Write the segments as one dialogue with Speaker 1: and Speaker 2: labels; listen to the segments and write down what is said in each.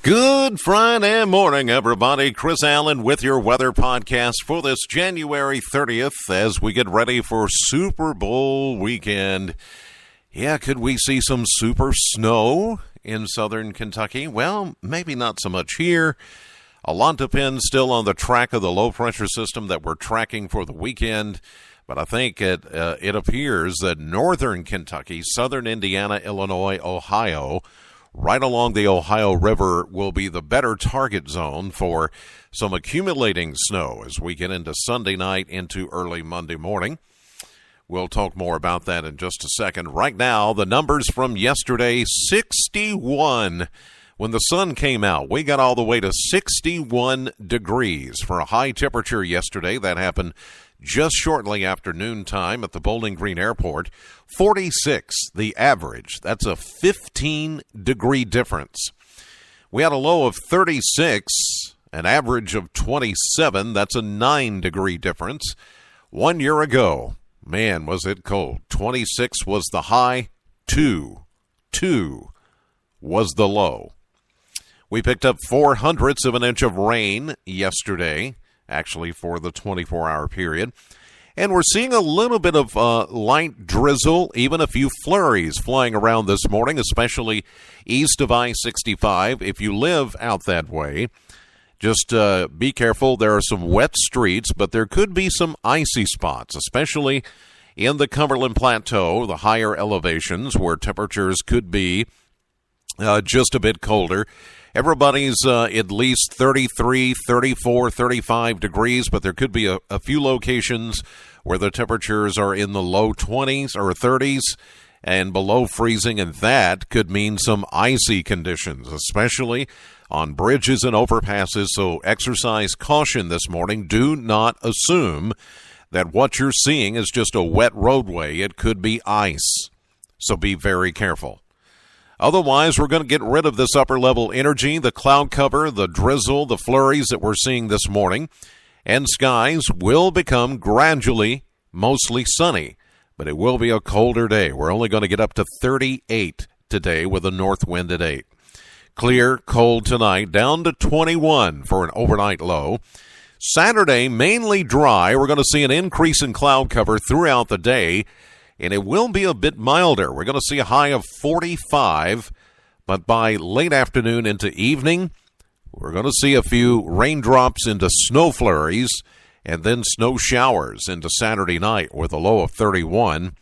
Speaker 1: Good Friday morning, everybody. Chris Allen with your weather podcast for this January 30th as we get ready for Super Bowl weekend. Yeah, could we see some super snow in southern Kentucky? Well, maybe not so much here. A lot depends still on the track of the low-pressure system that we're tracking for the weekend. But I think it appears that northern Kentucky, southern Indiana, Illinois, Ohio, right along the Ohio River will be the better target zone for some accumulating snow as we get into Sunday night into early Monday morning. We'll talk more about that in just a second. Right now, the numbers from yesterday, 61. When the sun came out, we got all the way to 61 degrees for a high temperature yesterday. That happened just shortly after noontime at the Bowling Green Airport. 46, the average. That's a 15-degree difference. We had a low of 36, an average of 27. That's a 9-degree difference. 1 year ago, man, was it cold. 26 was the high. 2 was the low. We picked up 0.04 of an inch of rain yesterday, actually for the 24-hour period. And we're seeing a little bit of light drizzle, even a few flurries flying around this morning, especially east of I-65. If you live out that way, just be careful. There are some wet streets, but there could be some icy spots, especially in the Cumberland Plateau, the higher elevations where temperatures could be just a bit colder. Everybody's at least 33, 34, 35 degrees, but there could be a few locations where the temperatures are in the low 20s or 30s and below freezing, and that could mean some icy conditions, especially on bridges and overpasses. So exercise caution this morning. Do not assume that what you're seeing is just a wet roadway. It could be ice, so be very careful. Otherwise, we're going to get rid of this upper-level energy, the cloud cover, the drizzle, the flurries that we're seeing this morning, and skies will become gradually mostly sunny, but it will be a colder day. We're only going to get up to 38 today with a north wind at 8. Clear, cold tonight, down to 21 for an overnight low. Saturday, mainly dry. We're going to see an increase in cloud cover throughout the day, and it will be a bit milder. We're going to see a high of 45, but by late afternoon into evening, we're going to see a few raindrops into snow flurries and then snow showers into Saturday night with a low of 31.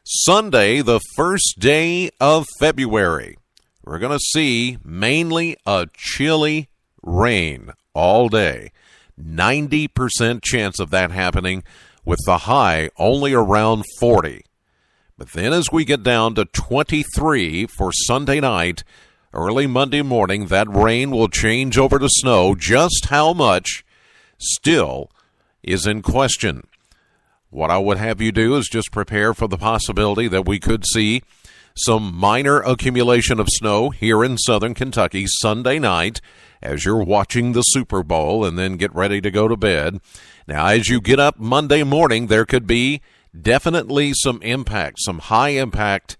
Speaker 1: Sunday, the first day of February, we're going to see mainly a chilly rain all day. 90% chance of that happening with the high only around 40. But then as we get down to 23 for Sunday night, early Monday morning, that rain will change over to snow. Just how much still is in question. What I would have you do is just prepare for the possibility that we could see some minor accumulation of snow here in southern Kentucky Sunday night as you're watching the Super Bowl and then get ready to go to bed. Now, as you get up Monday morning, there could be definitely some impact, some high impact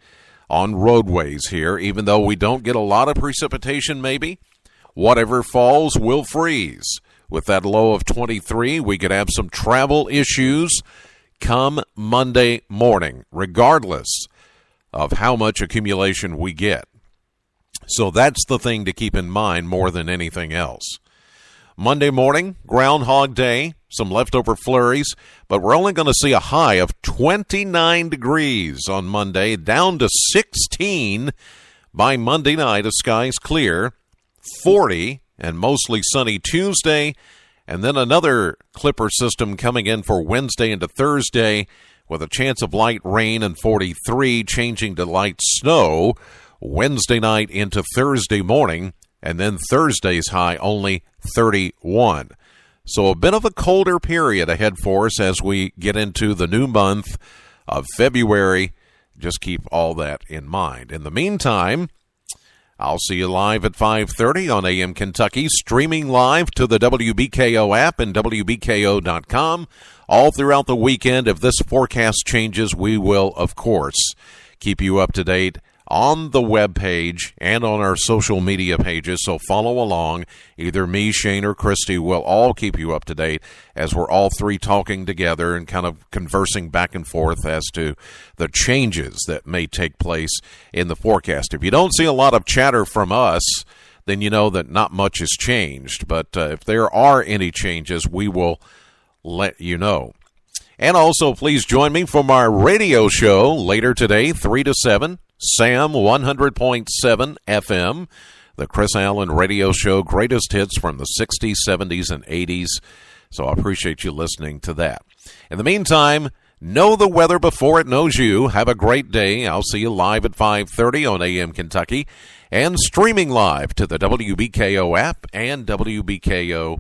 Speaker 1: on roadways here, even though we don't get a lot of precipitation maybe. Whatever falls will freeze. With that low of 23, we could have some travel issues come Monday morning, regardless of how much accumulation we get. So that's the thing to keep in mind more than anything else. Monday morning, Groundhog Day, some leftover flurries, but we're only going to see a high of 29 degrees on Monday, down to 16 by Monday night as skies clear, 40 and mostly sunny Tuesday, and then another clipper system coming in for Wednesday into Thursday with a chance of light rain and 43 changing to light snow Wednesday night into Thursday morning, and then Thursday's high only 31. So a bit of a colder period ahead for us as we get into the new month of February. Just keep all that in mind. In the meantime, I'll see you live at 5:30 on AM Kentucky, streaming live to the WBKO app and wbko.com all throughout the weekend. If this forecast changes, we will, of course, keep you up to date on the webpage and on our social media pages. So follow along. Either me, Shane, or Christy will all keep you up to date as we're all three talking together and kind of conversing back and forth as to the changes that may take place in the forecast. If you don't see a lot of chatter from us, then you know that not much has changed. But if there are any changes, we will let you know. And also, please join me for my radio show later today, 3 to 7, Sam 100.7 FM, the Chris Allen Radio Show, greatest hits from the 60s, 70s, and 80s. So I appreciate you listening to that. In the meantime, know the weather before it knows you. Have a great day. I'll see you live at 5:30 on AM Kentucky and streaming live to the WBKO app and wbko.com.